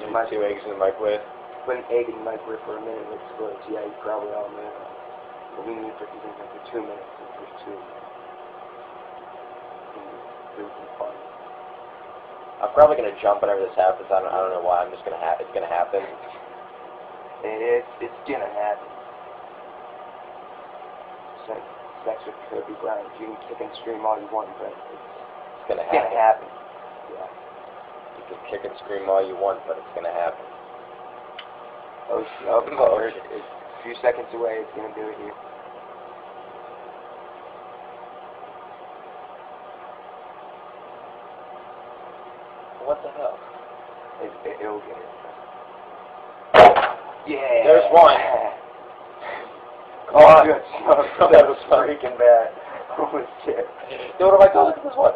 in the microwave. 2 eggs in the microwave. Put an egg in the microwave for a minute and it explodes. Yeah, you probably all know that. But we need 50 seconds for 2 minutes and for 2. I'm probably gonna jump whenever this happens. I don't know why. I'm just gonna it's gonna happen. It's gonna happen. Sex with Kobe Bryant. You can kick and scream all you want, but it's gonna happen. Yeah. You can kick and scream all you want, but it's gonna happen. Oh, it's a few seconds away. It's gonna do it here. What the hell? It'll get it. Yeah. There's one. Oh, good. That was freaking bad. Holy shit. Dude, what am I doing? Look at this one.